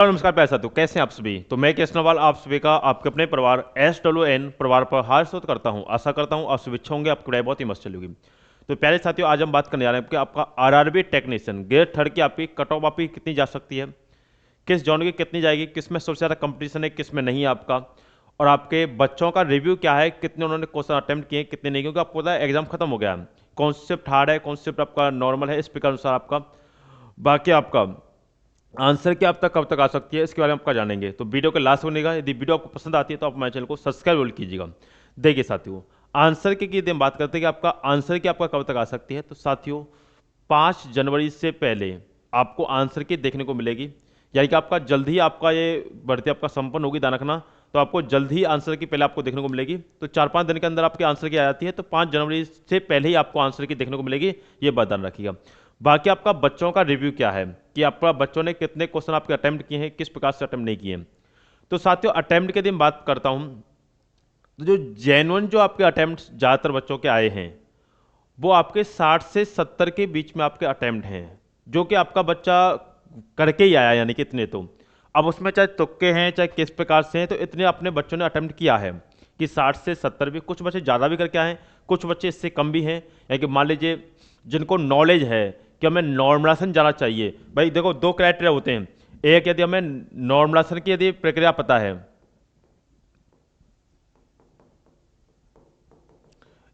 नमस्कार प्यारे साथियों, कैसे हैं आप सभी। तो मैं केश नवाल आप सभी का आपके अपने परिवार SWN परिवार पर हार्दिक स्वागत करता हूं। आशा करता हूं आप सभी अच्छे होंगे, आपकी पढ़ाई बहुत ही मस्त चलेगी। तो प्यारे साथियों, आज हम बात करने जा रहे हैं कि आपका RRB टेक्नीशियन ग्रेड 3 की आपकी कट ऑफ आपकी कितनी जा सकती है, किस जॉन की कितनी जाएगी, किस में सबसे ज़्यादा कंपटीशन है, किस में नहीं है आपका, और आपके बच्चों का रिव्यू क्या है, कितने उन्होंने क्वेश्चन अटेम्प्ट किए कितने नहीं, क्योंकि आपको पता है एग्जाम खत्म हो गया है। कॉन्सेप्ट हार्ड है, कॉन्सेप्ट आपका नॉर्मल है, इस प्रकार अनुसार आपका बाकी आपका आंसर की आप तक कब तक आ सकती है इसके बारे में आपका जानेंगे। तो वीडियो के लास्ट बनेगा। यदि वीडियो आपको पसंद आती है तो आप हमारे चैनल को सब्सक्राइब जरूर कीजिएगा। देखिए साथियों, आंसर की यदि हम बात करते हैं कि आपका आंसर की आपका कब तक आ सकती है, तो साथियों 5 जनवरी से पहले आपको आंसर की देखने को मिलेगी। यानी कि आपका जल्द ही आपका ये भर्ती आपका संपन्न होगी ध्यान रखना। तो आपको जल्द ही आंसर की पहले आपको देखने को मिलेगी। तो 4-5 दिन के अंदर आपके आंसर की आ जाती है, तो 5 जनवरी से पहले ही आपको आंसर की देखने को मिलेगी, ये बात ध्यान रखिएगा। बाकी आपका बच्चों का रिव्यू क्या है कि आपका बच्चों ने कितने क्वेश्चन आपके अटेम्प्ट किए हैं, किस प्रकार से अटेम्प्ट नहीं किए हैं। तो साथियों अटेम्प्ट के दिन बात करता हूं, तो जो जेन्युइन जो आपके अटेम्प्ट ज़्यादातर बच्चों के आए हैं वो आपके 60 से 70 के बीच में आपके अटेम्प्ट हैं, जो कि आपका बच्चा करके ही आया, यानी कि इतने। तो अब उसमें चाहे तुक्के हैं चाहे किस प्रकार से हैं, तो इतने अपने बच्चों ने अटेम्प्ट किया है कि 60 से 70 भी, कुछ बच्चे ज़्यादा भी करके आए हैं, कुछ बच्चे इससे कम भी हैं। यानी कि मान लीजिए जिनको नॉलेज है कि हमें नॉर्मलाइजेशन जाना चाहिए। भाई देखो, दो क्राइटेरिया होते हैं। एक, यदि हमें नॉर्मलाइजेशन की यदि प्रक्रिया पता है,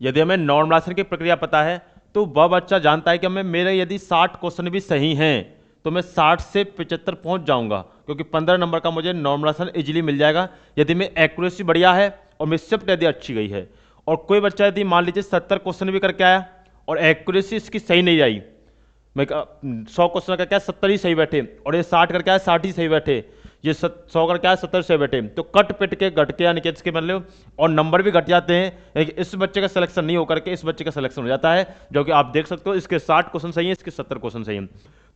यदि हमें नॉर्मलाइजेशन की प्रक्रिया पता है तो वह बच्चा जानता है कि हमें मेरे यदि 60 क्वेश्चन भी सही हैं तो मैं 60 से 75 पहुंच जाऊंगा, क्योंकि 15 नंबर का मुझे नॉर्मलाइजेशन इजीली मिल जाएगा यदि मैं एक्यूरेसी बढ़िया है और मेरी शिफ्ट यदि अच्छी गई है। और कोई बच्चा यदि मान लीजिए 70 क्वेश्चन भी करके आया और एक्यूरेसी इसकी सही नहीं आई, मैं 100 क्वेश्चन करके आया 70 ही सही बैठे, और ये 60 करके आया 60 ही सही बैठे, ये 100 करके आया 70 सही बैठे, तो कट पिट के घट के यानी कि इसके मतलब और नंबर भी घट जाते हैं। लेकिन इस बच्चे का सिलेक्शन नहीं होकर के इस बच्चे का सिलेक्शन हो जाता है, जो कि आप देख सकते हो इसके 60 क्वेश्चन सही है, इसके 70 क्वेश्चन सही है।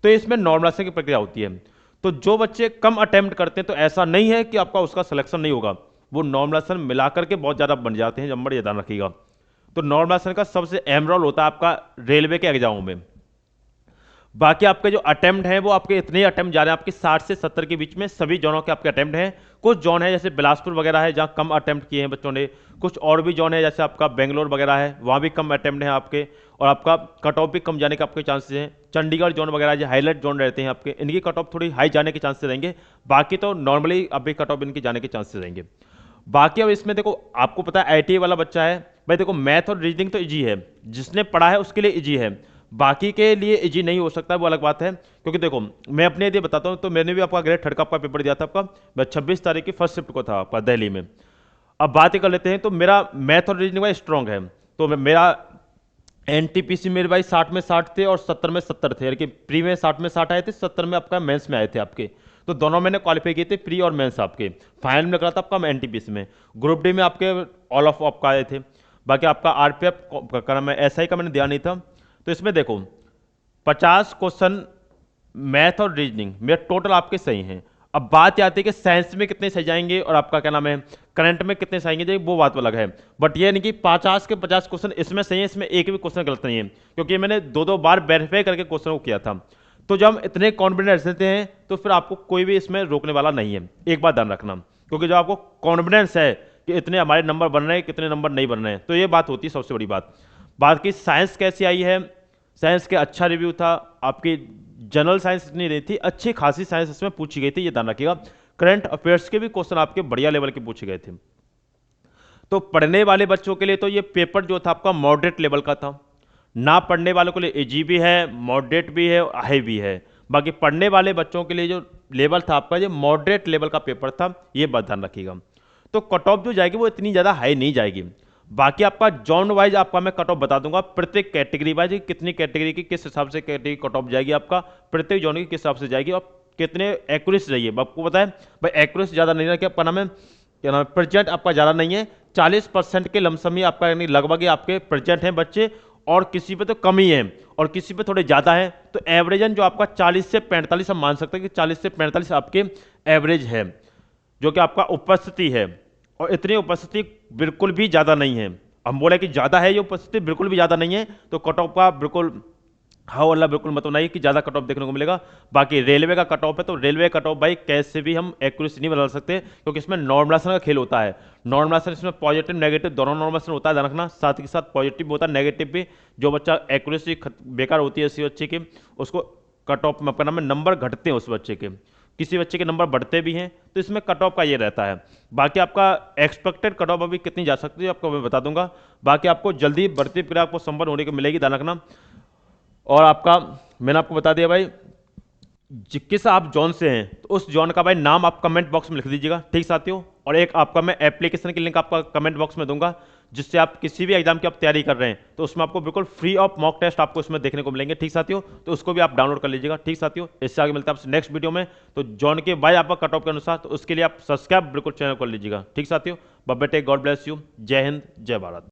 तो इसमें नॉर्मलाइजेशन की प्रक्रिया होती है। तो जो बच्चे कम अटेम्प्ट करते हैं तो ऐसा नहीं है कि आपका उसका सिलेक्शन नहीं होगा, वो नॉर्मलाइजेशन मिलाकर के बहुत ज़्यादा बन जाते हैं, नंबर ये ध्यान रखिएगा। तो नॉर्मलाइजेशन का सबसे अहम रोल होता है आपका रेलवे के एग्जामों में। बाकी आपके जो अटेम्प्ट हैं वो आपके इतने अटेम्प्ट जा रहे हैं, आपके 60 से 70 के बीच में सभी जोनों के आपके अटेम्प्ट हैं। कुछ जोन है जैसे बिलासपुर वगैरह है जहाँ कम अटेम्प्ट किए हैं बच्चों ने, कुछ और भी जोन है जैसे आपका बेंगलोर वगैरह है वहाँ भी कम अटेम्प्ट हैं आपके, और आपका कट ऑफ भी कम जाने के आपके चांसेस हैं। चंडीगढ़ जोन वगैरह जो हाईलाइट जोन रहते हैं आपके, इनकी कट ऑफ थोड़ी हाई जाने के चांसेस रहेंगे। बाकी तो नॉर्मली अभी कट ऑफ इनके जाने के चांसेस रहेंगे। बाकी अब इसमें देखो, आपको पता है ITA वाला बच्चा है, भाई देखो मैथ और रीजनिंग तो इजी है, जिसने पढ़ा है उसके लिए इजी है, बाकी के लिए इजी नहीं हो सकता, वो अलग बात है। क्योंकि देखो मैं अपने यदि बताता हूँ तो मैंने भी आपका ग्रेड 3 का आपका पेपर दिया था आपका, मैं 26 तारीख की फर्स्ट शिफ्ट को था आपका दिल्ली में। अब बात ही कर लेते हैं, तो मेरा मैथ और रीजनिंग भाई स्ट्रॉन्ग है, तो मेरा NTPC मेरे भाई 60 में 60 थे और 70 में 70 थे, यानी कि प्री में 60 में 60 आए थे, 70 में आपका मेंस में आए थे आपके। तो दोनों मैंने क्वालिफाई किए थे, प्री और मेंस आपके। फाइनल में निकला था आपका NTPC में। ग्रुप डी में आपके ऑल ऑफ आपका आए थे। बाकी आपका RPF का मैं SI का मैंने दिया नहीं था। तो इसमें देखो 50 क्वेश्चन मैथ और रीजनिंग मेरे टोटल आपके सही हैं। अब बात आती है कि साइंस में कितने सही जाएंगे और आपका क्या नाम है करंट में कितने सही जाएंगे, वो बात अलग है। बट ये नहीं कि 50 के 50 क्वेश्चन इसमें सही है, इसमें एक भी क्वेश्चन गलत नहीं है, क्योंकि मैंने 2-2 बार वेरीफाई करके क्वेश्चन को किया था। तो जब हम इतने कॉन्फिडेंस रहते हैं तो फिर आपको कोई भी इसमें रोकने वाला नहीं है, एक बात ध्यान रखना। क्योंकि जब आपको कॉन्फिडेंस है कि इतने हमारे नंबर बन रहे हैं, कितने नंबर नहीं बन रहे हैं, तो ये बात होती है सबसे बड़ी बात। बात की साइंस कैसी आई है, साइंस के अच्छा रिव्यू था आपकी। जनरल साइंस इतनी नहीं थी, अच्छी खासी साइंस इसमें पूछी गई थी, ये ध्यान रखिएगा। करंट अफेयर्स के भी क्वेश्चन आपके बढ़िया लेवल के पूछे गए थे। तो पढ़ने वाले बच्चों के लिए तो ये पेपर जो था आपका मॉडरेट लेवल का था, ना पढ़ने वालों के लिए इजी भी है, मॉडरेट भी है, हाई भी है। बाकी पढ़ने वाले बच्चों के लिए जो लेवल था आपका, ये मॉडरेट लेवल का पेपर था, ये बात ध्यान रखिएगा। तो कट ऑफ जो जाएगी वो इतनी ज़्यादा हाई नहीं जाएगी। बाकी आपका जॉन वाइज आपका मैं कट ऑफ बता दूंगा, प्रत्येक कैटेगरी वाइज कितनी कैटेगरी की किस हिसाब से कैटेगरी कट ऑफ जाएगी आपका, प्रत्येक जॉन की किस हिसाब से जाएगी और कितने एक्यूरेसी रहिए। आपको पता है भाई एक्यूरेसी ज़्यादा नहीं रखिए, आपका नाम है क्या नाम है प्रेजेंट आपका ज़्यादा नहीं है, 40% के लमसम ही आपका यानी लगभग ही आपके प्रेजेंट हैं बच्चे, और किसी पे तो कम ही है और किसी पे थोड़े ज़्यादा है। तो एवरेजन जो आपका 40 से 45 हम मान सकते हैं कि 40 से 45 आपके एवरेज है, जो कि आपका उपस्थिति है। और इतनी उपस्थिति बिल्कुल भी ज़्यादा नहीं है, हम बोले कि ज़्यादा है, ये उपस्थिति बिल्कुल भी ज़्यादा नहीं है, तो कट ऑफ का बिल्कुल हाँ वाला बिल्कुल मत बनाइए कि ज़्यादा कट ऑफ देखने को मिलेगा। बाकी रेलवे का कट ऑफ है तो रेलवे कट ऑफ भाई कैसे भी हम एक्यूरेसी नहीं बदल सकते, क्योंकि इसमें नॉर्मलाइजेशन का खेल होता है। नॉर्मलाइजेशन इसमें पॉजिटिव नेगेटिव दोनों नॉर्मलाइजेशन होता है, ध्यान रखना। साथ ही साथ पॉजिटिव भी होता है, नेगेटिव भी। जो बच्चा एक्यूरेसी बेकार होती है उसी बच्चे की, उसको कट ऑफ में आपका नाम है नंबर घटते हैं उस बच्चे के। किसी बच्चे के नंबर बढ़ते भी हैं, तो इसमें कट ऑफ का ये रहता है। बाकी आपका एक्सपेक्टेड कट ऑफ अभी कितनी जा सकती है आपको मैं बता दूंगा। बाकी आपको जल्दी भर्ती प्रक्रिया आपको संपन्न होने को मिलेगी, ध्यान रखना। और आपका मैंने आपको बता दिया भाई किस आप जॉन से हैं, तो उस जॉन का भाई नाम आप कमेंट बॉक्स में लिख दीजिएगा, ठीक साथियों। और एक आपका मैं एप्लीकेशन की लिंक आपका कमेंट बॉक्स में दूंगा, जिससे आप किसी भी एग्जाम की आप तैयारी कर रहे हैं तो उसमें आपको बिल्कुल फ्री ऑफ मॉक टेस्ट आपको इसमें देखने को मिलेंगे, ठीक साथियों। तो उसको भी आप डाउनलोड कर लीजिएगा, ठीक साथियों। इससे आगे मिलता है आपसे नेक्स्ट वीडियो में। तो जॉन के भाई आपका कट ऑफ के अनुसार, तो उसके लिए आप सब्सक्राइब बिल्कुल चैनल कर लीजिएगा, ठीक साथियों। Bye bye, take, God bless you, जय हिंद, जय भारत।